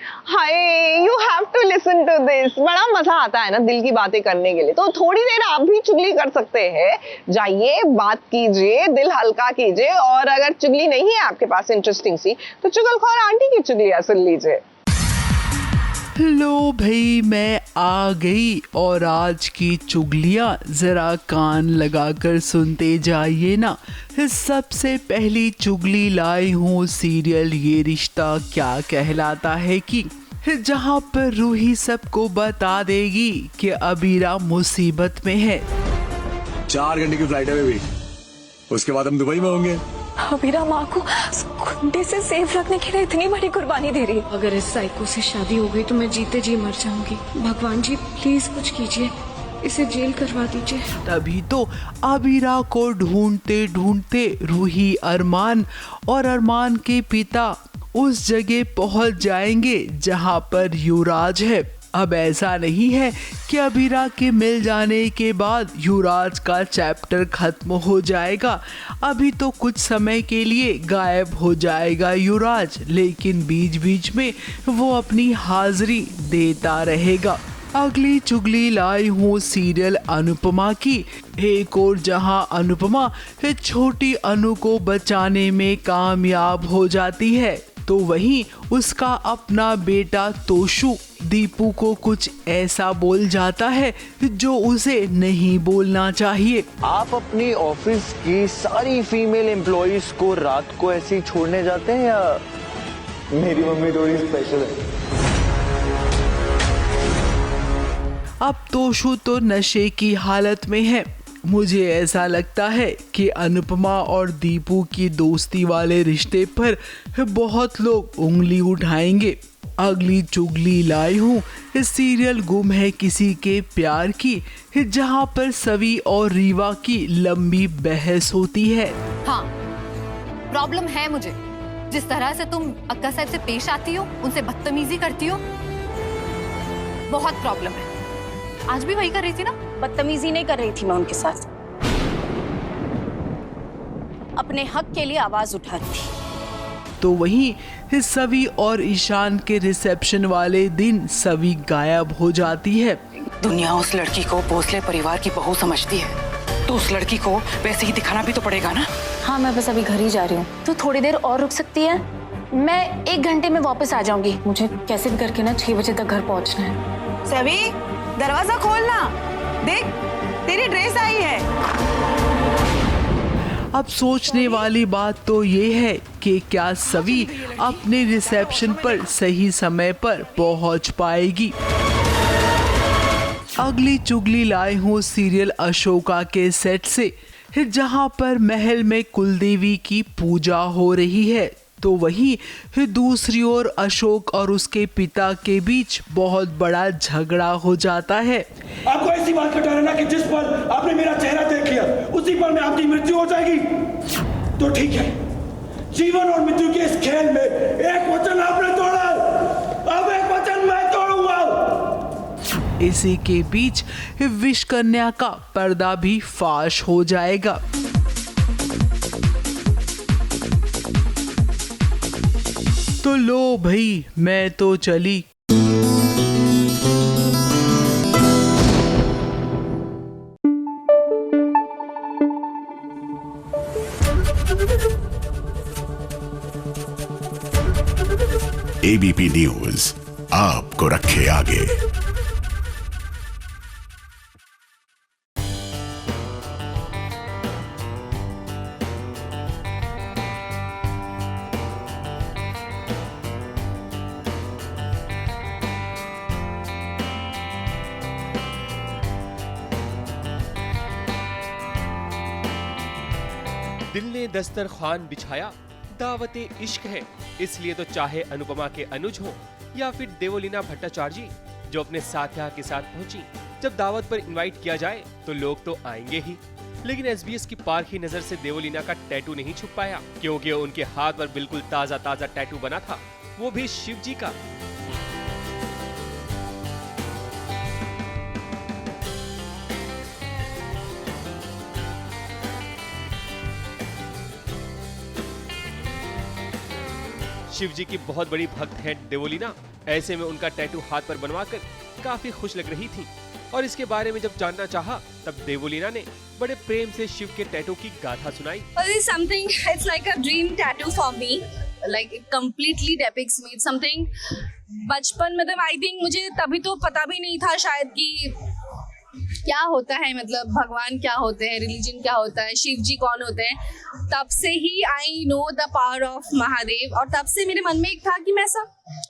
Hi, you have to listen to this. बड़ा मजा आता है ना दिल की बातें करने के लिए, तो थोड़ी देर आप भी चुगली कर सकते हैं। जाइए, बात कीजिए, दिल हल्का कीजिए, और अगर चुगली नहीं है आपके पास इंटरेस्टिंग सी, तो चुगलखोर आंटी की चुगलियां सुन लीजिए। लो भाई, मैं आ गई और आज की चुगलियाँ ज़रा कान लगाकर सुनते जाइए ना। सबसे पहली चुगली लाई हूँ सीरियल ये रिश्ता क्या कहलाता है की, जहाँ पर रूही सबको बता देगी कि अबीरा मुसीबत में है। 4 घंटे की फ्लाइट है बेबी, उसके बाद हम दुबई में होंगे। अबीरा माँ को गुंडे से सेफ रखने के लिए इतनी बड़ी कुर्बानी दे रही है। अगर इस साइको से शादी हो गई तो मैं जीते जी मर जाऊंगी। भगवान जी प्लीज कुछ कीजिए, इसे जेल करवा दीजिए। तभी तो अबीरा को ढूंढते ढूंढते रूही, अरमान और अरमान के पिता उस जगह पहुंच जाएंगे जहां पर युवराज है। अब ऐसा नहीं है कि अबीरा के मिल जाने के बाद युवराज का चैप्टर खत्म हो जाएगा। अभी तो कुछ समय के लिए गायब हो जाएगा युवराज, लेकिन बीच बीच में वो अपनी हाजिरी देता रहेगा। अगली चुगली लाई हूँ सीरियल अनुपमा की। एक और जहां अनुपमा छोटी अनु को बचाने में कामयाब हो जाती है, तो वहीं उसका अपना बेटा तोशु दीपू को कुछ ऐसा बोल जाता है जो उसे नहीं बोलना चाहिए। आप अपनी ऑफिस की सारी फीमेल एम्प्लॉइज को रात को ऐसे ही छोड़ने जाते हैं या मेरी मम्मी थोड़ी स्पेशल है? अब तोशु तो नशे की हालत में है। मुझे ऐसा लगता है कि अनुपमा और दीपू की दोस्ती वाले रिश्ते पर बहुत लोग उंगली उठाएंगे। अगली चुगली लाई हूँ सीरियल गुम है किसी के प्यार की, जहाँ पर सवी और रीवा की लंबी बहस होती है। हाँ, प्रॉब्लम है मुझे। जिस तरह से तुम अक्का साहब से पेश आती हो, उनसे बदतमीजी करती हो, बहुत प्रॉब्लम है। आज भी वही कर रही थी ना? बदतमीजी नहीं कर रही थी मैं उनके साथ, अपने हक के लिए आवाज उठा रही थी। तो वहीं सवी और ईशान के रिसेप्शन वाले दिन सवी गायब हो जाती है। दुनिया उस लड़की को भोसले परिवार की बहू समझती है, तो उस लड़की को वैसे ही दिखाना भी तो पड़ेगा ना। हाँ, मैं बस अभी घर ही जा रही हूँ। तो थोड़ी देर और रुक सकती है? मैं 1 घंटे में वापस आ जाऊंगी। मुझे कैसे भी करके ना 6 बजे तक घर पहुँचना है। सभी, दरवाजा खोलना, देख तेरी ड्रेस आई है। अब सोचने वाली बात तो ये है कि क्या सवी अपने रिसेप्शन पर सही समय पर पहुंच पाएगी। अगली चुगली लाए हूँ सीरियल अशोका के सेट से, जहां पर महल में कुलदेवी की पूजा हो रही है। तो वहीं दूसरी ओर अशोक और उसके पिता के बीच बहुत बड़ा झगड़ा हो जाता है। आपको ऐसी बात का डर है ना कि जिस पल आपने मेरा चेहरा देख लिया उसी पल में आपकी मृत्यु हो जाएगी। तो ठीक है, जीवन और मृत्यु के इस खेल में एक वचन आपने तोड़ा, अब एक वचन मैं तोड़ूंगा। इसी के बीच विष कन्या का पर्दा भी फाश हो जाएगा। तो लो भाई, मैं तो चली। एबीपी न्यूज आपको रखे आगे। दिल ने दस्तरखान बिछाया, दावते इश्क है, इसलिए तो चाहे अनुपमा के अनुज हो या फिर देवोलीना भट्टाचार्य जो अपने साथिया के साथ पहुंची। जब दावत पर इनवाइट किया जाए तो लोग तो आएंगे ही, लेकिन एसबीएस की पारखी नजर से देवोलीना का टैटू नहीं छुप पाया, क्योंकि उनके हाथ पर बिल्कुल ताजा ताजा टैटू बना था, वो भी शिव जी का। शिव जी की बहुत बड़ी भक्त है देवोलीना। ऐसे में उनका टैटू हाथ पर बनवाकर काफी खुश लग रही थी और इसके बारे में जब जानना चाहा तब देवोलीना ने बड़े प्रेम से शिव के टैटू की गाथा सुनाई। Something, it's like a dream tattoo for me. Like it completely depicts me. It's something बचपन मतलब I think मुझे तभी तो पता भी नहीं था शायद कि क्या होता है, मतलब भगवान क्या होते हैं, रिलीजन क्या होता है, शिव जी कौन होते हैं। तब से ही I know the power of Mahadev और तब से मेरे मन में एक था कि मैं ऐसा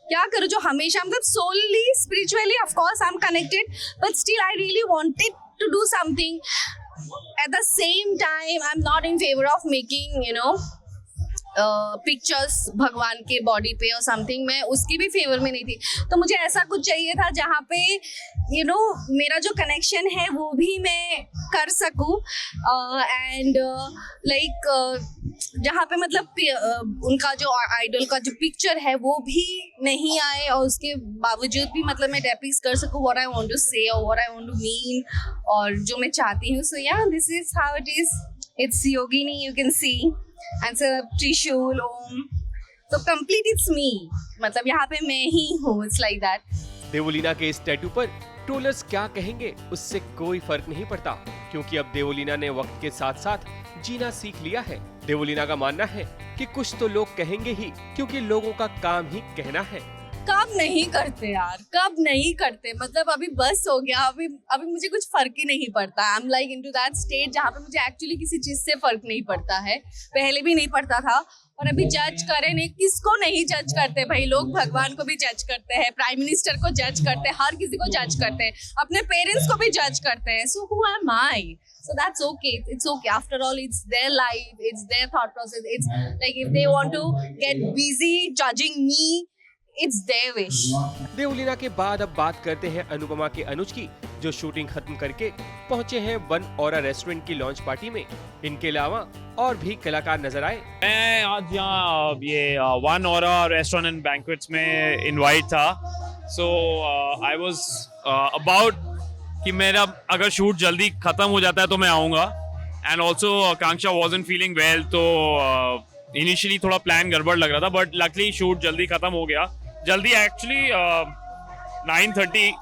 क्या करूँ जो हमेशा मतलब solely spiritually of course I am connected but still I really wanted to do something at the same time. I am not in favour of making pictures भगवान के बॉडी पे और समथिंग, मैं उसकी भी फेवर में नहीं थी। तो मुझे ऐसा कुछ चाहिए था जहाँ पे मेरा जो कनेक्शन है वो भी मैं कर सकूँ एंड लाइक जहाँ पे मतलब उनका जो आइडल का जो पिक्चर है वो भी नहीं आए और उसके बावजूद भी मतलब मैं डेपिक्ट कर सकूँ what I want to say और what I want to mean और जो मैं चाहती हूँ। So yeah this is how it is. It's Yogini, you can see, and so Trishul, Om, so complete it's me, मतलब यहाँ पे मैं ही हूँ, it's like that। देवोलीना के इस टैटू पर ट्रोलर्स क्या कहेंगे उससे कोई फर्क नहीं पड़ता, क्योंकि अब देवोलीना ने वक्त के साथ साथ जीना सीख लिया है। देवोलीना का मानना है कि कुछ तो लोग कहेंगे ही, क्योंकि लोगों का काम ही कहना है। कब नहीं करते यार, कब नहीं करते, मतलब अभी बस हो गया, अभी मुझे कुछ फर्क ही नहीं पड़ता। I am like into that state जहाँ पे मुझे एक्चुअली किसी चीज से फर्क नहीं पड़ता है, पहले भी नहीं पड़ता था और अभी जज करें नहीं, किसको नहीं जज करते भाई, लोग भगवान को भी जज करते हैं, प्राइम मिनिस्टर को जज करते हैं, हर किसी को जज करते हैं, अपने पेरेंट्स को भी जज करते हैं। So who am I? So that's okay. It's okay. After all, it's their life. It's their thought process. It's like if they want to get busy judging me, it's their wish. Devoleena के बाद अब बात करते हैं अनुपमा के अनुज की, जो shooting खत्म करके पहुंचे हैं वन ऑरा रेस्टोरेंट की लॉन्च पार्टी में। इनके अलावा और भी कलाकार नजर आए। मैं आज यहाँ ये one aura restaurant and banquets में इनवाइट था। सो आई वाज अबाउट कि मेरा अगर शूट जल्दी खत्म हो जाता है तो मैं आऊँगा। And also Akanksha wasn't feeling well, तो इनिशियली थोड़ा प्लान गड़बड़ लग रहा था, बट लकली शूट जल्दी खत्म हो गया। जल्दी एक्चुअली 9:30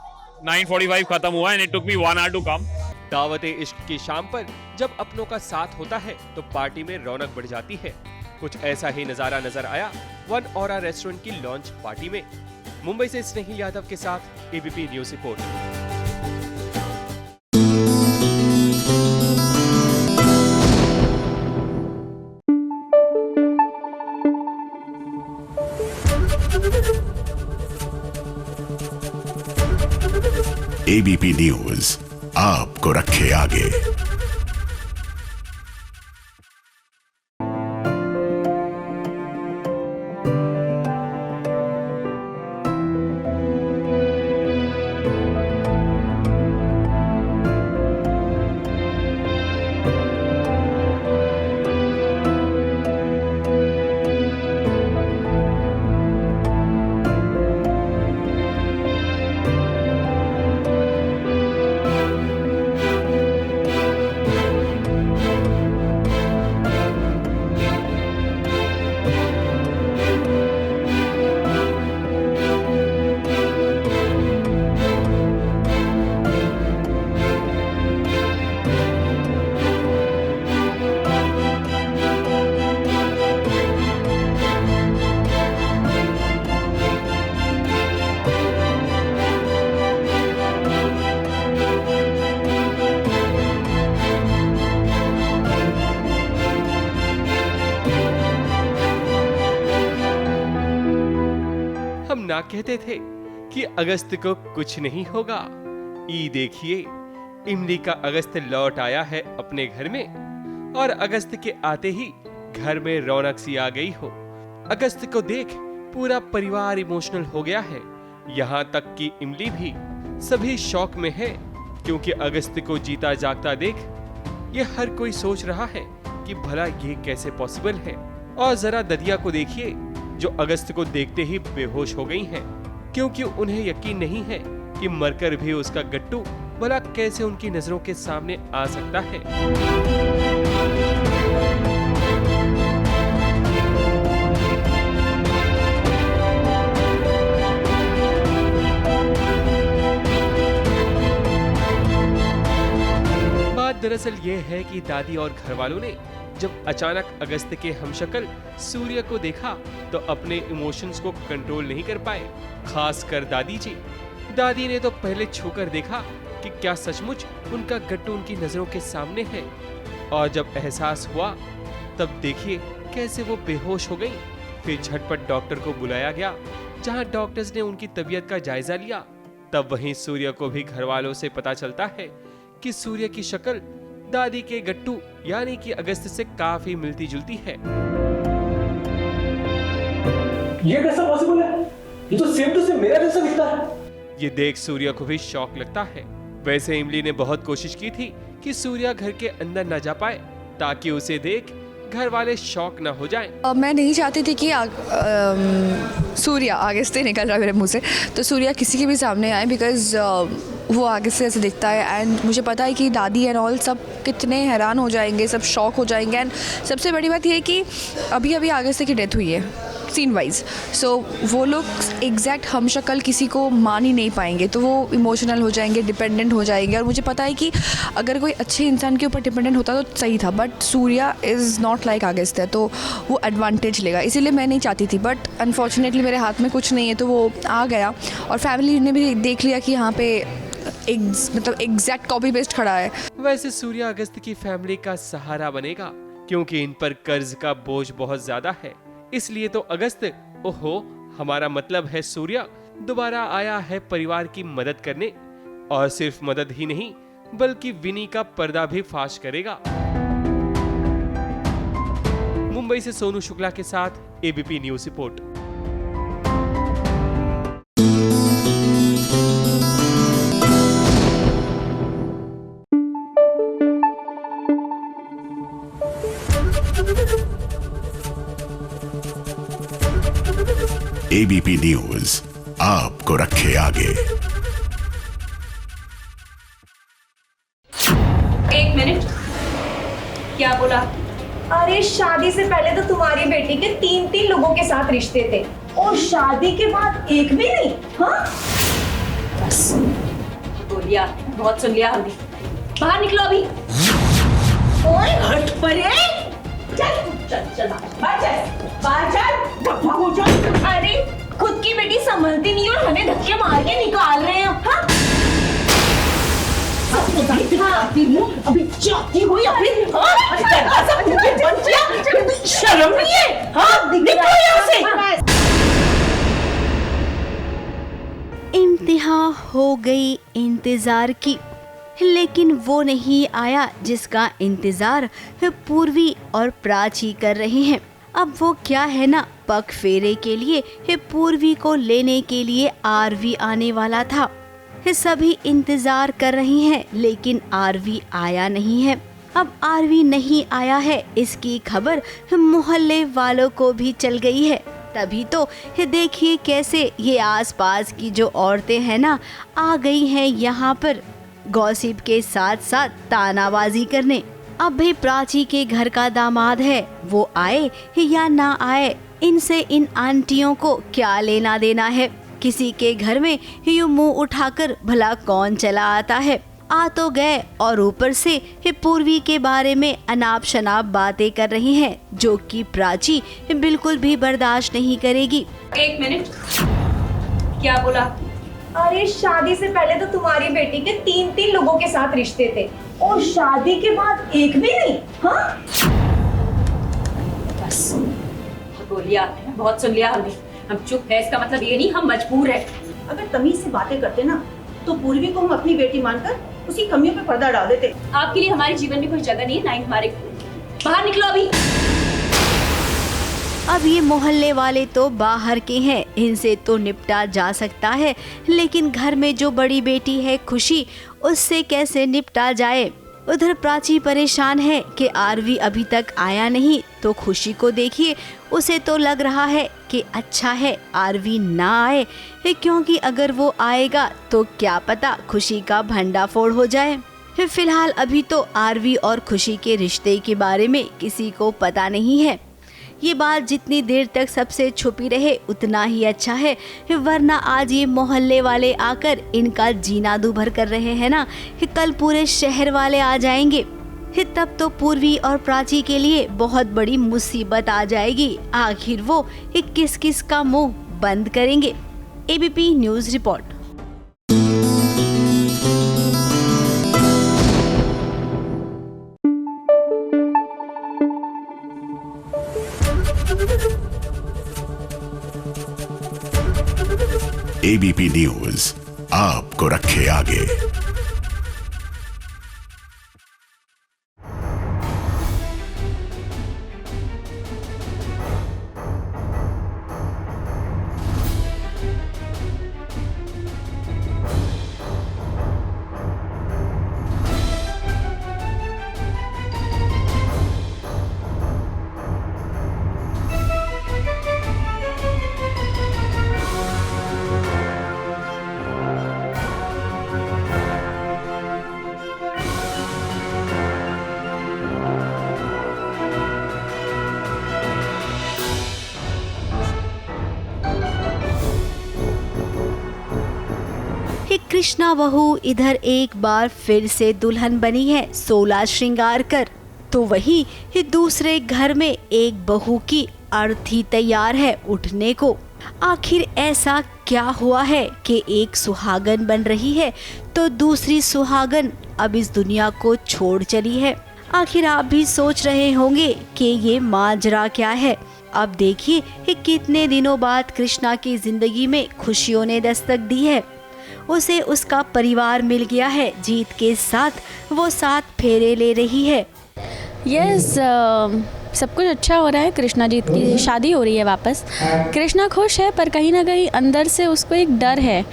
9:45 खत्म हुआ and it took me 1 hour to come. दावत इश्क की शाम पर जब अपनों का साथ होता है तो पार्टी में रौनक बढ़ जाती है। कुछ ऐसा ही नजारा नजर आया वन ऑरा रेस्टोरेंट की लॉन्च पार्टी में। मुंबई से स्नेहिल यादव के साथ ABP news report. ABP news आपको रखे आगे। ना कहते थे कि अगस्त को कुछ नहीं होगा। ई देखिए, इमली का अगस्त लौट आया है अपने घर में और अगस्त के आते ही घर में रौनक सी आ गई हो। अगस्त को देख पूरा परिवार इमोशनल हो गया है, यहाँ तक कि इमली भी। सभी शौक में है क्योंकि अगस्त को जीता जागता देख ये हर कोई सोच रहा है कि भला ये कैसे पॉसिबल है। और जरा ददिया को देखिए जो अगस्त को देखते ही बेहोश हो गई हैं, क्योंकि उन्हें यकीन नहीं है कि मरकर भी उसका गट्टू भला कैसे उनकी नजरों के सामने आ सकता है। दरअसल ये है कि दादी और घर वालों ने जब अचानक अगस्त के हमशक्ल सूर्य को देखा तो अपने इमोशंस को कंट्रोल नहीं कर पाए, खासकर दादी जी। दादी ने तो पहले छूकर देखा कि क्या सचमुच उनका गट्टू उनकी नजरों के सामने है, और जब एहसास हुआ तब देखिए कैसे वो बेहोश हो गई। फिर झटपट डॉक्टर को बुलाया गया, जहां डॉक्टर्स ने उनकी तबीयत का जायजा लिया। तब वहीं सूर्य को भी घर वालों से पता चलता है कि सूर्य की शक्ल दादी के गट्टू यानी कि अगस्त से काफी मिलती जुलती है। ये कैसा पॉसिबल है? ये तो सेम टू सेम मेरा जैसा दिखता है। ये देख सूर्य को भी शौक लगता है। वैसे इमली ने बहुत कोशिश की थी कि सूर्य घर के अंदर न जा पाए, ताकि उसे देख घर वाले शौक न हो जाएं। मैं नहीं चाहती थी कि सूर्य आगे से निकल रहा है मेरे मुंह से, तो सूर्य किसी के भी सामने आए, बिकॉज वो आगे से ऐसे दिखता है। एंड मुझे पता है कि दादी एंड ऑल सब कितने हैरान हो जाएंगे, सब शॉक हो जाएंगे। एंड सबसे बड़ी बात ये है कि अभी अभी आगे से की डेथ हुई है सीन वाइज, सो वो लोग एग्जैक्ट हम शक्ल किसी को मान ही नहीं पाएंगे, तो वो इमोशनल हो जाएंगे, डिपेंडेंट हो जाएंगे। और मुझे पता है कि अगर कोई अच्छे इंसान के ऊपर डिपेंडेंट होता तो सही था, but Surya is not like August है, तो वो एडवांटेज लेगा। इसीलिए मैं नहीं चाहती थी, बट अनफॉर्चुनेटली मेरे हाथ में कुछ नहीं है, तो वो आ गया। और फैमिली ने भी देख लिया कि यहाँ पे मतलब एग्जैक्ट कॉपी पेस्ट खड़ा है। वैसे सूर्य अगस्त की फैमिली का सहारा बनेगा, क्योंकि इन पर कर्ज का बोझ बहुत ज्यादा है। इसलिए तो अगस्त, ओहो हमारा मतलब है सूर्य, दोबारा आया है परिवार की मदद करने। और सिर्फ मदद ही नहीं, बल्कि विनी का पर्दा भी फाश करेगा। मुंबई से सोनू शुक्ला के साथ ABP news report. ABP news आपको रखे आगे। एक मिनट, क्या बोला? अरे शादी से पहले तो तुम्हारी बेटी के 3-3 लोगों के साथ रिश्ते थे, और शादी के बाद एक भी नहीं। हाँ बस बोलिया, बहुत सुन लिया हमने। बाहर निकलो अभी। ओए हट परे, चल चल चल बाहर चल, बाहर चल, धब्बा हो जा। अरे खुद की बेटी संभलती नहीं और हमें धक्के मार के निकाल रहे हैं। हाँ अभी जाती हो या फिर शर्म नहीं है? हाँ निकलो यहाँ से। इम्तिहा हो गई इंतजार की, लेकिन वो नहीं आया जिसका इंतजार पूर्वी और प्राची कर रहे हैं। अब वो क्या है ना, पग फेरे के लिए पूर्वी को लेने के लिए आरवी आने वाला था। सभी इंतजार कर रही हैं, लेकिन आरवी आया नहीं है। अब आरवी नहीं आया है इसकी खबर मोहल्ले वालों को भी चल गई है। तभी तो देखिए कैसे ये आसपास की जो औरतें हैं ना, आ गई हैं यहाँ पर गॉसिप के साथ साथ तानाबाजी करने। अब भी प्राची के घर का दामाद है, वो आए या ना आए, इनसे इन आंटियों को क्या लेना देना है। किसी के घर में यूं मुंह उठाकर भला कौन चला आता है। आ तो गए और ऊपर से पूर्वी के बारे में अनाप शनाप बातें कर रही हैं, जो कि प्राची बिल्कुल भी बर्दाश्त नहीं करेगी। एक मिनट, क्या बोला? अरे शादी से पहले तो तुम्हारी बेटी के 3-3 लोगों के साथ रिश्ते थे, और शादी के बाद एक भी नहीं। हाँ बस बोलिया, बहुत सुन लिया हमने। हम चुप है, इसका मतलब ये नहीं हम मजबूर है। अगर तमीज से बातें करते ना, तो पूर्वी को हम अपनी बेटी मानकर उसकी कमियों पे पर्दा डाल देते। आपके लिए हमारे जीवन में कोई जगह नहीं है, ना ही हमारे। बाहर निकलो अभी। अब ये मोहल्ले वाले तो बाहर के हैं, इनसे तो निपटा जा सकता है, लेकिन घर में जो बड़ी बेटी है खुशी, उससे कैसे निपटा जाए। उधर प्राची परेशान है कि आरवी अभी तक आया नहीं, तो खुशी को देखिए, उसे तो लग रहा है कि अच्छा है आरवी ना आए, क्योंकि अगर वो आएगा तो क्या पता खुशी का भंडाफोड़ हो जाए। फिलहाल अभी तो आरवी और खुशी के रिश्ते के बारे में किसी को पता नहीं है। ये बात जितनी देर तक सबसे छुपी रहे उतना ही अच्छा है, वरना आज ये मोहल्ले वाले आकर इनका जीना दूभर कर रहे हैं ना, कल पूरे शहर वाले आ जाएंगे, तब तो पूर्वी और प्राची के लिए बहुत बड़ी मुसीबत आ जाएगी। आखिर वो किस किस का मुंह बंद करेंगे। ABP news report. ABP news आपको रखे आगे। कृष्णा बहू इधर एक बार फिर से दुल्हन बनी है 16 श्रृंगार कर, तो वही दूसरे घर में एक बहू की अर्थी तैयार है उठने को। आखिर ऐसा क्या हुआ है कि एक सुहागन बन रही है तो दूसरी सुहागन अब इस दुनिया को छोड़ चली है। आखिर आप भी सोच रहे होंगे कि ये माजरा क्या है। अब देखिए कितने दिनों बाद कृष्णा की जिंदगी में खुशियों ने दस्तक दी है। उसे उसका परिवार मिल गया है, जीत के साथ वो 7 फेरे ले रही है। यस, सब कुछ अच्छा हो रहा है। कृष्णा जीत की शादी हो रही है वापस। कृष्णा खुश है, पर कहीं ना कहीं अंदर से उसको एक डर है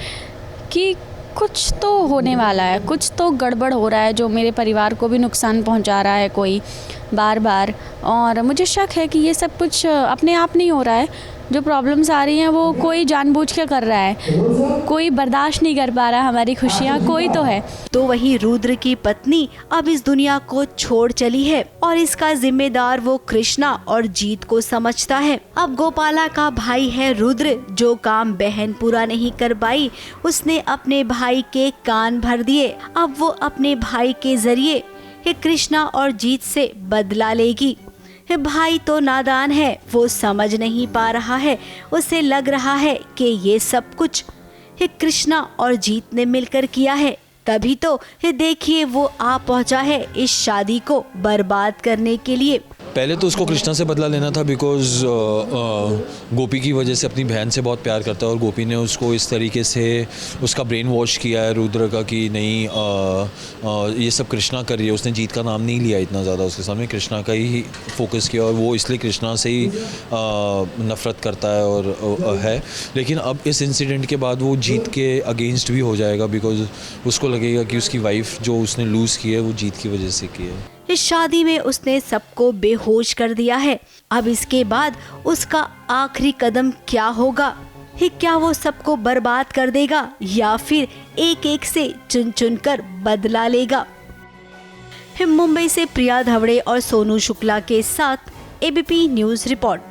कि कुछ तो होने वाला है, कुछ तो गड़बड़ हो रहा है जो मेरे परिवार को भी नुकसान पहुंचा रहा है कोई बार बार। और मुझे शक है कि ये सब कुछ अपने आप नहीं हो रहा है। जो प्रॉब्लम्स आ रही हैं वो कोई जानबूझ के कर रहा है, कोई बर्दाश्त नहीं कर पा रहा हमारी खुशियाँ, कोई तो है। तो वही रुद्र की पत्नी अब इस दुनिया को छोड़ चली है और इसका जिम्मेदार वो कृष्णा और जीत को समझता है। अब गोपाला का भाई है रुद्र, जो काम बहन पूरा नहीं कर पाई उसने अपने भाई के कान भर दिए। अब वो अपने भाई के जरिए कृष्णा और जीत से बदला लेगी। भाई तो नादान है, वो समझ नहीं पा रहा है। उसे लग रहा है कि ये सब कुछ कृष्णा और जीत ने मिलकर किया है, तभी तो देखिए वो आ पहुंचा है इस शादी को बर्बाद करने के लिए। पहले तो उसको कृष्णा से बदला लेना था, बिकॉज गोपी की वजह से अपनी बहन से बहुत प्यार करता है और गोपी ने उसको इस तरीके से उसका ब्रेन वॉश किया है रुद्र का कि नहीं ये सब कृष्णा कर रही है। उसने जीत का नाम नहीं लिया इतना ज़्यादा उसके सामने, कृष्णा का ही फोकस किया और वो इसलिए कृष्णा से ही नफ़रत करता है और है। लेकिन अब इस इंसिडेंट के बाद वो जीत के अगेंस्ट भी हो जाएगा, बिकॉज उसको लगेगा कि उसकी वाइफ जो उसने लूज़ की है वो जीत की वजह से की है। इस शादी में उसने सबको बेहोश कर दिया है। अब इसके बाद उसका आखिरी कदम क्या होगा? क्या वो सबको बर्बाद कर देगा या फिर एक एक से चुन चुन कर बदला लेगा? मुंबई से प्रिया धवड़े और सोनू शुक्ला के साथ ABP news report.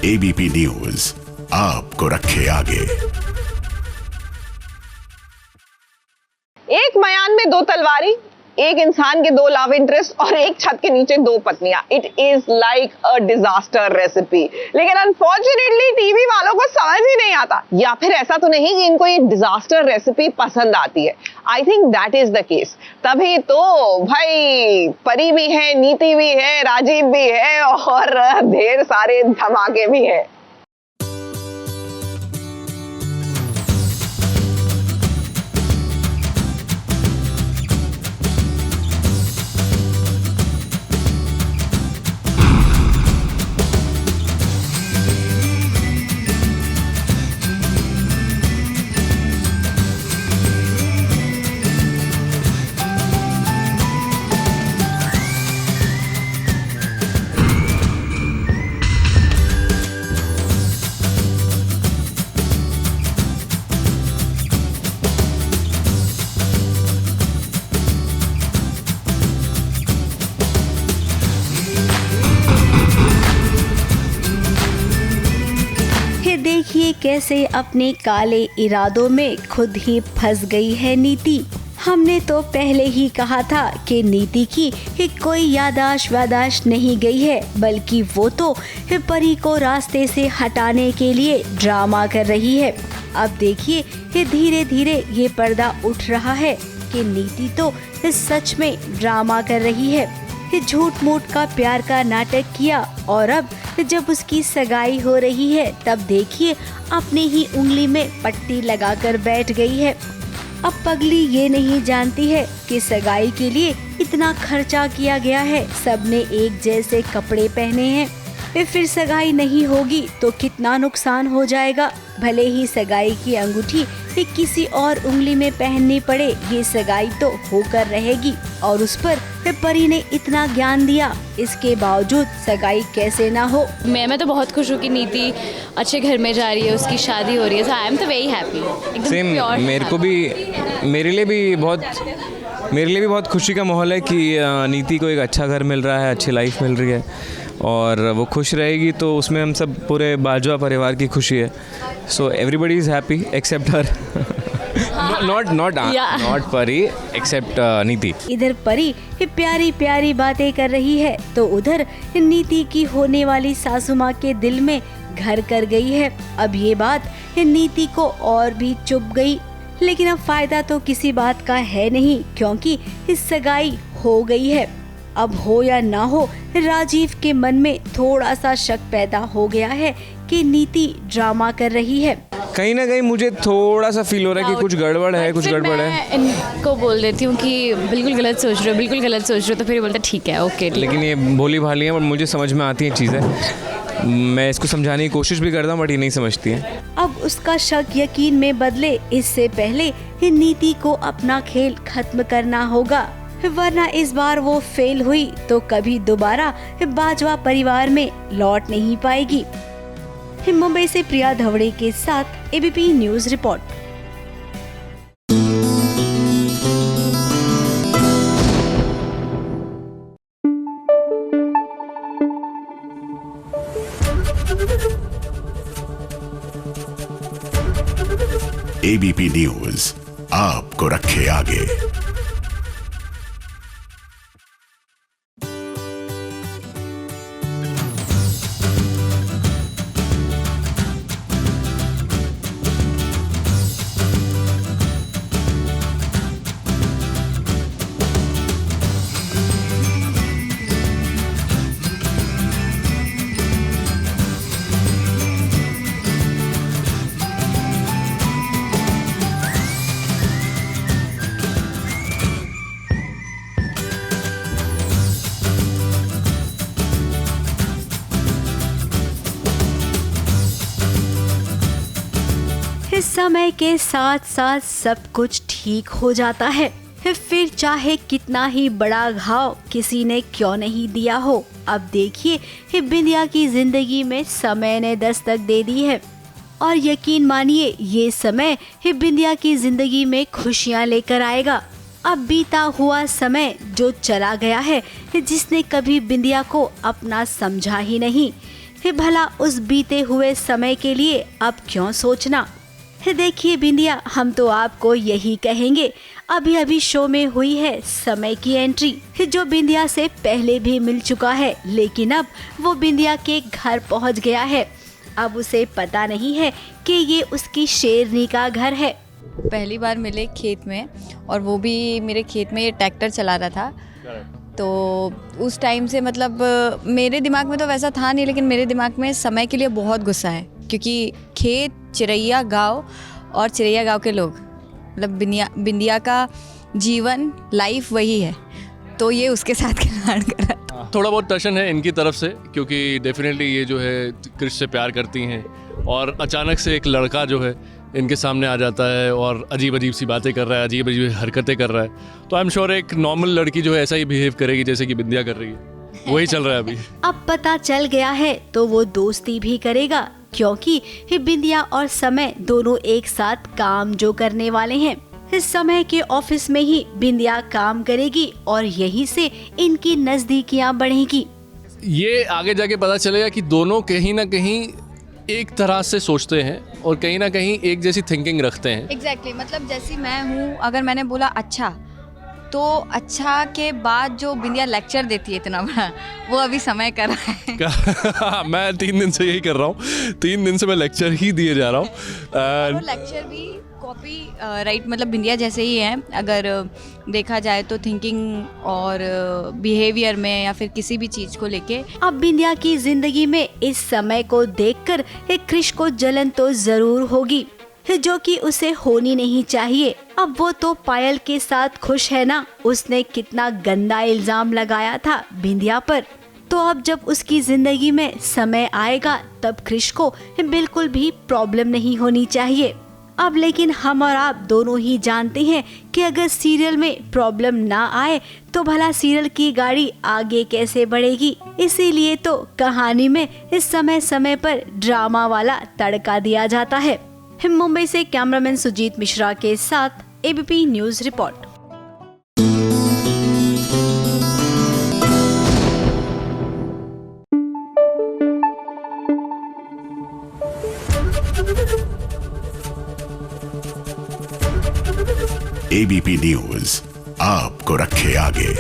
ABP news आपको रखे आगे। एक मयान में 2 तलवारी, एक इंसान के 2 लव इंटरेस्ट और एक छत के नीचे 2 पत्नियां। It is like a disaster recipe. लेकिन अनफॉर्चुनेटली टीवी वालों को समझ ही नहीं आता, या फिर ऐसा तो नहीं कि इनको ये डिजास्टर रेसिपी पसंद आती है। I think that is the case. तभी तो भाई परी भी है, नीति भी है, राजीव भी है और ढेर सारे धमाके भी है। देखिए कैसे अपने काले इरादों में खुद ही फंस गई है नीति। हमने तो पहले ही कहा था कि नीति की कोई यादाश्त वादाश्त नहीं गई है, बल्कि वो तो परी को रास्ते से हटाने के लिए ड्रामा कर रही है। अब देखिए धीरे धीरे ये पर्दा उठ रहा है कि नीति तो सच में ड्रामा कर रही है। झूठ मूठ का प्यार का नाटक किया और अब जब उसकी सगाई हो रही है तब देखिए अपने ही उंगली में पट्टी लगाकर बैठ गई है। अब पगली ये नहीं जानती है कि सगाई के लिए इतना खर्चा किया गया है, सबने एक जैसे कपड़े पहने हैं, फिर सगाई नहीं होगी तो कितना नुकसान हो जाएगा। भले ही सगाई की अंगूठी किसी और उंगली में पहननी पड़े, ये सगाई तो होकर रहेगी। और उस पर परी ने इतना ज्ञान दिया, इसके बावजूद सगाई कैसे ना हो। मैं तो बहुत खुश हूँ कि नीति अच्छे घर में जा रही है, उसकी शादी हो रही है। सो आई एम तो वेरी हैप्पी। सेम मेरे लिए भी बहुत खुशी का माहौल है कि नीति को एक अच्छा घर मिल रहा है, अच्छी लाइफ मिल रही है और वो खुश रहेगी, तो उसमें हम सब पूरे बाजवा परिवार की खुशी है। So everybody is happy accept her, not परी एक्सेप्ट नीति। इधर परी प्यारी प्यारी बातें कर रही है तो उधर नीति की होने वाली सासू माँ के दिल में घर कर गई है। अब ये बात नीति को और भी चुभ गई, लेकिन अब फायदा तो किसी बात का है नहीं, क्योंकि इस सगाई हो गई है। अब हो या ना हो, राजीव के मन में थोड़ा सा शक पैदा हो गया है कि नीति ड्रामा कर रही है। कहीं ना कहीं मुझे थोड़ा सा फील हो रहा है कि कुछ गड़बड़ है, कुछ गड़बड़ है। मैं इनको बोल देती हूँ कि बिल्कुल गलत सोच रहे हो, बिल्कुल गलत सोच रहे हो, तो फिर बोलते ठीक है, ओके। लेकिन ये भोली भाली है और मुझे समझ में आती है चीज़ें, मैं इसको समझाने की कोशिश भी करता हूँ बट ये नहीं समझती है। अब उसका शक यकीन में बदले, इससे पहले नीति को अपना खेल खत्म करना होगा, वरना इस बार वो फेल हुई तो कभी दोबारा बाजवा परिवार में लौट नहीं पाएगी। मुंबई से प्रिया धवड़े के साथ ABP news report. ABP news आपको रखे आगे। समय के साथ साथ सब कुछ ठीक हो जाता है, फिर चाहे कितना ही बड़ा घाव किसी ने क्यों नहीं दिया हो। अब देखिए बिंदिया की जिंदगी में समय ने दस्तक दे दी है और यकीन मानिए ये समय बिंदिया की जिंदगी में खुशियां लेकर आएगा। अब बीता हुआ समय जो चला गया है, जिसने कभी बिंदिया को अपना समझा ही नहीं, भला उस बीते हुए समय के लिए अब क्यों सोचना। देखिए बिंदिया, हम तो आपको यही कहेंगे, अभी अभी शो में हुई है समय की एंट्री, जो बिंदिया से पहले भी मिल चुका है, लेकिन अब वो बिंदिया के घर पहुंच गया है। अब उसे पता नहीं है कि ये उसकी शेरनी का घर है। पहली बार मिले खेत में, और वो भी मेरे खेत में ये ट्रैक्टर चला रहा था, तो उस टाइम से मतलब मेरे दिमाग में तो वैसा था नहीं, लेकिन मेरे दिमाग में समय के लिए बहुत गुस्सा है, क्योंकि खेत, चिरैया गांव और चिरैया गांव के लोग, मतलब बिंदिया का जीवन, लाइफ वही है, तो ये उसके साथ खिलवाड़ कर रहा है। थोड़ा बहुत टशन है इनकी तरफ से, क्योंकि डेफिनेटली ये जो है क्रिश से प्यार करती हैं और अचानक से एक लड़का जो है इनके सामने आ जाता है और अजीब अजीब सी बातें कर रहा है, अजीब अजीब हरकतें कर रहा है, तो आई एम श्योर एक नॉर्मल लड़की जो है ऐसा ही बिहेव करेगी जैसे कि बिंदिया कर रही है, वही चल रहा है अभी। अब पता चल गया है तो वो दोस्ती भी करेगा, क्योंकि बिंदिया और समय दोनों एक साथ काम जो करने वाले हैं। इस समय के ऑफिस में ही बिंदिया काम करेगी और यहीं से इनकी नजदीकियां बढ़ेगी। ये आगे जाके पता चलेगा कि दोनों कहीं ना कहीं एक तरह से सोचते हैं और कहीं ना कहीं एक जैसी थिंकिंग रखते हैं। एग्जैक्टली मतलब जैसी मैं हूँ, अगर मैंने बोला अच्छा, तो अच्छा के बाद जो बिंदिया लेक्चर देती है इतना बड़ा, वो अभी समय कर रहा है। मैं 3 दिन से यही कर रहा हूँ, 3 दिन से मैं लेक्चर ही दिए जा रहा हूँ। वो लेक्चर भी कॉपी राइट मतलब बिंदिया जैसे ही है, अगर देखा जाए तो थिंकिंग और बिहेवियर में या फिर किसी भी चीज़ को लेके। अब बिंदिया की जिंदगी में इस समय को देखकर एक क्रिश को जलन तो जरूर होगी, जो कि उसे होनी नहीं चाहिए। अब वो तो पायल के साथ खुश है ना, उसने कितना गंदा इल्जाम लगाया था बिंदिया पर। तो अब जब उसकी जिंदगी में समय आएगा तब क्रिश को बिल्कुल भी प्रॉब्लम नहीं होनी चाहिए। अब लेकिन हम और आप दोनों ही जानते हैं कि अगर सीरियल में प्रॉब्लम ना आए तो भला सीरियल की गाड़ी आगे कैसे बढ़ेगी। इसीलिए तो कहानी में इस समय समय पर ड्रामा वाला तड़का दिया जाता है। मुंबई से कैमरामैन सुजीत मिश्रा के साथ ABP news report. ABP news आपको रखे आगे।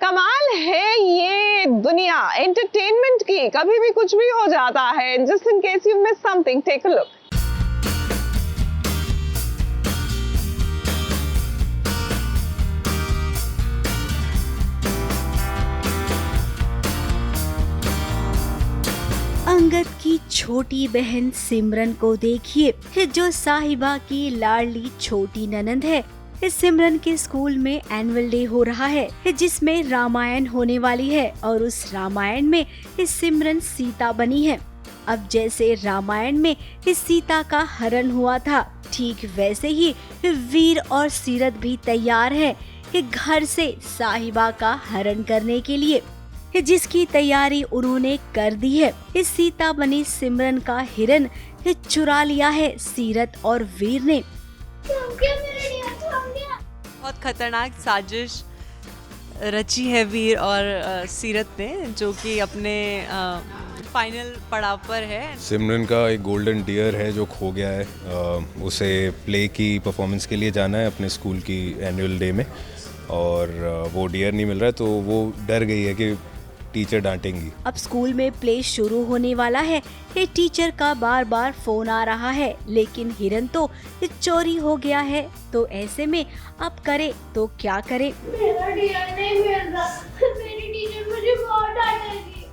कमाल है ये दुनिया एंटरटेनमेंट की, कभी भी कुछ भी हो जाता है। Just in case you miss something, take a look. Angad की छोटी बहन सिमरन को देखिए, जो साहिबा की लाडली छोटी ननंद है। इस सिमरन के स्कूल में एनुअल डे हो रहा है, जिसमें रामायण होने वाली है और उस रामायण में इस सिमरन सीता बनी है। अब जैसे रामायण में इस सीता का हरण हुआ था, ठीक वैसे ही वीर और सीरत भी तैयार है घर से साहिबा का हरण करने के लिए, जिसकी तैयारी उन्होंने कर दी है। इस सीता बनी सिमरन का हिरन चुरा लिया है सीरत और वीर ने। बहुत खतरनाक साजिश रची है वीर और सीरत ने, जो कि अपने फाइनल पड़ाव पर है। सिमरन का एक गोल्डन डियर है जो खो गया है, उसे प्ले की परफॉर्मेंस के लिए जाना है अपने स्कूल की एनुअल डे में, और वो डियर नहीं मिल रहा है तो वो डर गई है कि टीचर डांटेंगी। अब स्कूल में प्ले शुरू होने वाला है, टीचर का बार बार फोन आ रहा है, लेकिन हिरन तो चोरी हो गया है। तो ऐसे में अब करे तो क्या करे। मेरा डियर नहीं मिल रहा, मेरी टीचर मुझे बहुत डांटेगी।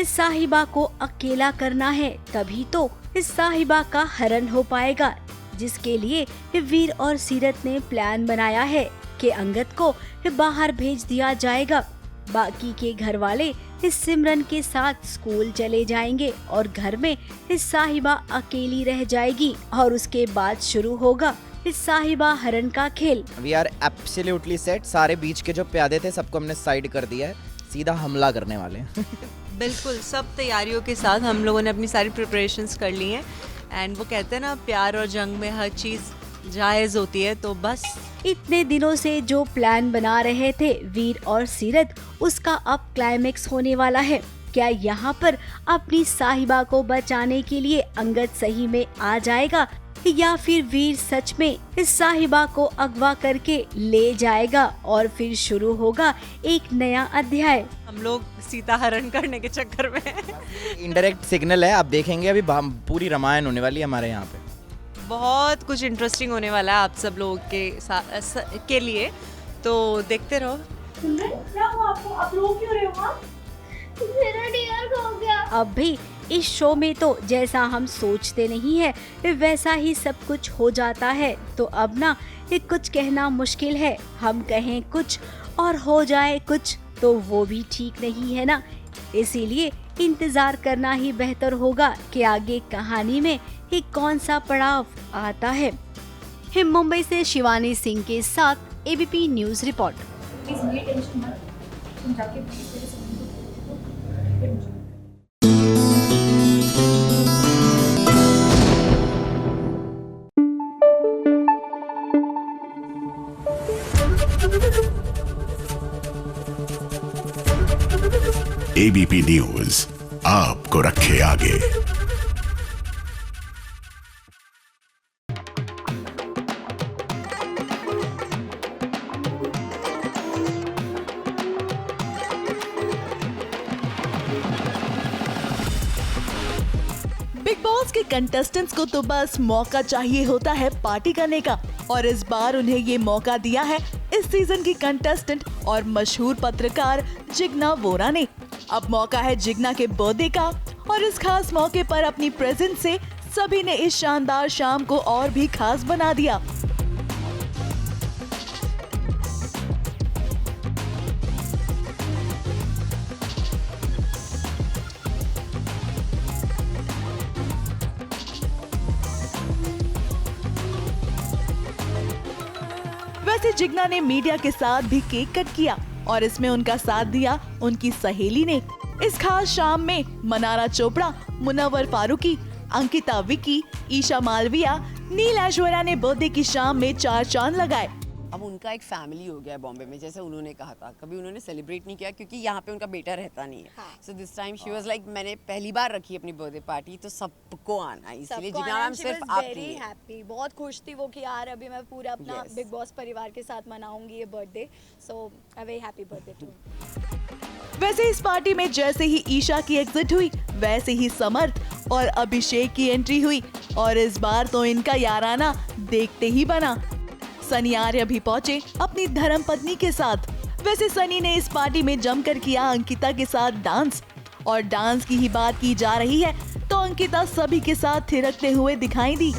इस साहिबा को अकेला करना है, तभी तो इस साहिबा का हरण हो पाएगा, जिसके लिए वीर और सीरत ने प्लान बनाया है कि अंगद को बाहर भेज दिया जाएगा। बाकी के घर वाले इस सिमरन के साथ स्कूल चले जाएंगे और घर में इस साहिबा अकेली रह जाएगी और उसके बाद शुरू होगा इस साहिबा हरण का खेल। We are absolutely set. सारे बीच के जो प्यादे थे सबको हमने साइड कर दिया है, सीधा हमला करने वाले हैं। बिल्कुल, सब तैयारियों के साथ हम लोगों ने अपनी सारी प्रिपरेशंस कर ली हैं। एंड वो कहते हैं ना, प्यार और जंग में हर चीज़ जायज़ होती है। तो बस इतने दिनों से जो प्लान बना रहे थे वीर और सीरत, उसका अब क्लाइमेक्स होने वाला है। क्या यहाँ पर अपनी साहिबा को बचाने के लिए अंगद सही में आ जाएगा, या फिर वीर सच में इस साहिबा को अगवा करके ले जाएगा और फिर शुरू होगा एक नया अध्याय। हम लोग सीता हरण करने के चक्कर में इनडायरेक्ट सिग्नल है, आप देखेंगे अभी पूरी रामायण होने वाली है हमारे यहाँ पे। बहुत कुछ इंटरेस्टिंग होने वाला है आप सब लोगों के लिए, तो देखते रहो। क्या हुआ आपको? आप रो क्यों रहे हो? मेरा डियर खो गया। अब भी इस शो में तो जैसा हम सोचते नहीं है वैसा ही सब कुछ हो जाता है। तो अब ना कुछ कहना मुश्किल है, हम कहें कुछ और हो जाए कुछ, तो वो भी ठीक नहीं है ना। इसीलिए इंतजार करना ही बेहतर होगा कि आगे कहानी में कौन सा पड़ाव आता है। मुंबई से शिवानी सिंह के साथ ABP news report. ABP news आपको रखे आगे। बिग बॉस के कंटेस्टेंट्स को तो बस मौका चाहिए होता है पार्टी करने का, और इस बार उन्हें ये मौका दिया है इस सीजन की कंटेस्टेंट और मशहूर पत्रकार जिग्ना वोरा ने। अब मौका है जिग्ना के बर्थडे का, और इस खास मौके पर अपनी प्रेजेंस से सभी ने इस शानदार शाम को और भी खास बना दिया। वैसे जिग्ना ने मीडिया के साथ भी केक कट किया, और इसमें उनका साथ दिया उनकी सहेली ने। इस खास शाम में मनारा चोपड़ा, मुनव्वर फारूकी, अंकिता विकी, ईशा मालविया, नील ऐश्वर्या ने बर्थडे की शाम में 4 चांद लगाए। अब उनका एक फैमिली हो गया है बॉम्बे में, जैसे उन्होंने कहा था, कभी उन्होंने सेलिब्रेट नहीं किया क्योंकि यहाँ पे उनका बेटा रहता नहीं है। So this time she was like, मैंने पहली बार रखी अपनी बर्थडे पार्टी, तो सबको आना, इसलिए जिग्ना मैम सिर्फ आपके लिए। हैप्पी, बहुत खुश थी वो कि यार अभी मैं पूरा अपना बिग बॉस परिवार के साथ मनाऊंगी ये birthday. So a very happy birthday to. वैसे इस पार्टी में जैसे ही ईशा की एग्जिट हुई, वैसे ही समर्थ और अभिषेक की एंट्री हुई, और इस बार तो इनका याराना देखते ही बना। सनी आर्य भी पहुंचे अपनी धर्म पत्नी के साथ। वैसे सनी ने इस पार्टी में जमकर किया अंकिता के साथ डांस, और डांस की ही बात की जा रही है तो अंकिता सभी के साथ थिरकते हुए दिखाई दी।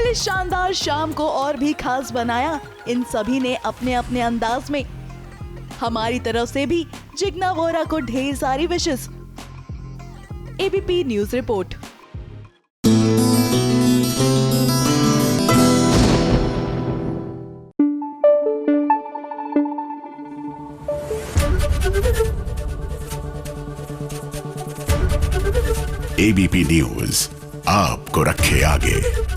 इस शानदार शाम को और भी खास बनाया इन सभी ने अपने अपने अंदाज में। हमारी तरफ से भी जिग्ना वोरा को ढेर सारी wishes. ABP news report. ABP news आपको रखे आगे।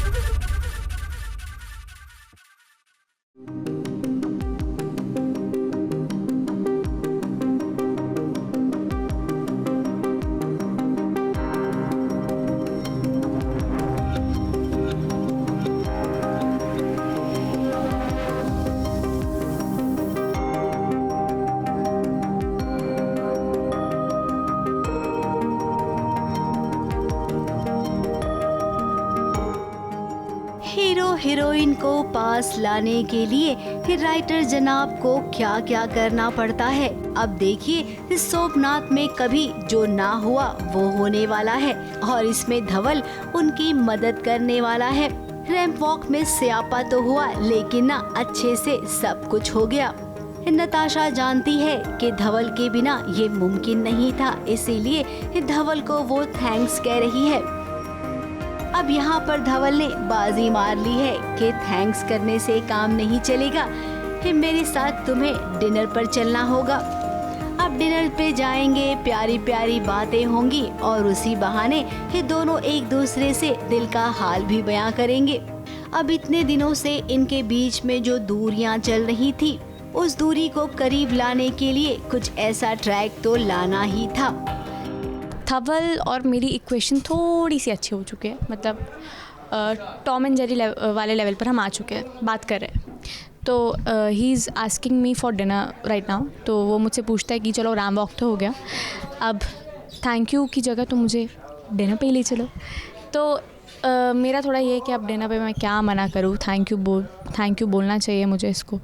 हीरो हीरोइन को पास लाने के लिए राइटर जनाब को क्या क्या करना पड़ता है। अब देखिए सोमनाथ में कभी जो ना हुआ वो होने वाला है, और इसमें धवल उनकी मदद करने वाला है। रैंप वॉक में स्यापा तो हुआ, लेकिन ना अच्छे से सब कुछ हो गया। नताशा जानती है कि धवल के बिना ये मुमकिन नहीं था, इसीलिए धवल को वो थैंक्स कह रही है। अब यहाँ पर धवल ने बाजी मार ली है कि थैंक्स करने से काम नहीं चलेगा, मेरे साथ तुम्हें डिनर पर चलना होगा। अब डिनर पे जाएंगे, प्यारी प्यारी बातें होंगी, और उसी बहाने ये दोनों एक दूसरे से दिल का हाल भी बयां करेंगे। अब इतने दिनों से इनके बीच में जो दूरियां चल रही थी, उस दूरी को करीब लाने के लिए कुछ ऐसा ट्रैक तो लाना ही था। धवल और मेरी इक्वेशन थोड़ी सी अच्छी हो चुकी है, मतलब टॉम एंड जेरी वाले लेवल पर हम आ चुके हैं, बात कर रहे हैं। तो he is asking me for dinner right now, तो वो मुझसे पूछता है कि चलो रैम वॉक तो हो गया, अब थैंक यू की जगह तो मुझे डिनर पे ही ले चलो। तो मेरा थोड़ा ये है कि अब डिनर पे मैं क्या मना करूँ, थैंक यू बोलना चाहिए मुझे इसको,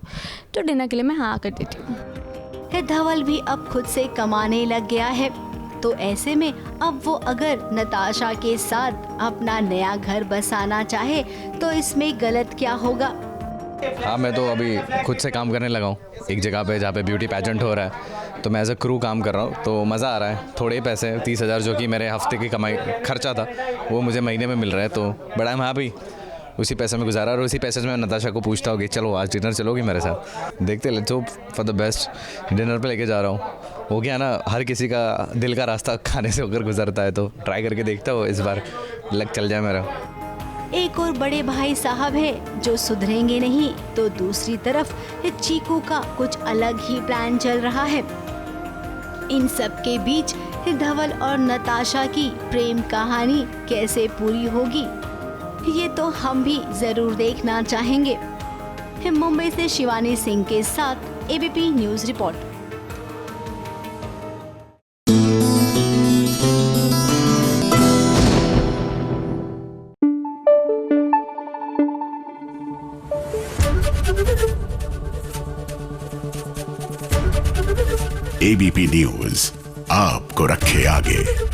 तो डिनर के लिए मैं हाँ कर देती हूँ। धवल भी अब खुद से कमाने लग गया है, तो ऐसे में अब वो अगर नताशा के साथ अपना नया घर बसाना चाहे तो इसमें गलत क्या होगा। हाँ, मैं तो अभी खुद से काम करने लगा हूँ एक जगह पे जहाँ पे ब्यूटी पैजेंट हो रहा है, तो मैं एज अ क्रू काम कर रहा हूँ, तो मज़ा आ रहा है। थोड़े पैसे 30,000 जो कि मेरे हफ्ते की कमाई खर्चा था वो मुझे महीने में मिल रहा है, तो बड़ा हम हैप्पी। उसी पैसे में गुजारा और उसी पैसे से मैं नताशा को पूछता हूँ कि चलो आज डिनर चलोगी मेरे साथ। देखते let's hope for the best. Dinner पे लेके जा रहा हूँ। हो गया ना, हर किसी का दिल का रास्ता खाने से होकर गुजरता है, तो ट्राई करके देखता हूँ इस बार लग चल जाए मेरा। एक और बड़े भाई साहब है जो सुधरेंगे नहीं, तो दूसरी तरफ चीकू का कुछ अलग ही प्लान चल रहा है। इन सब के बीच धवल और नताशा की प्रेम कहानी कैसे पूरी होगी, ये तो हम भी जरूर देखना चाहेंगे। मुंबई से शिवानी सिंह के साथ ABP news report. ABP news आपको रखे आगे।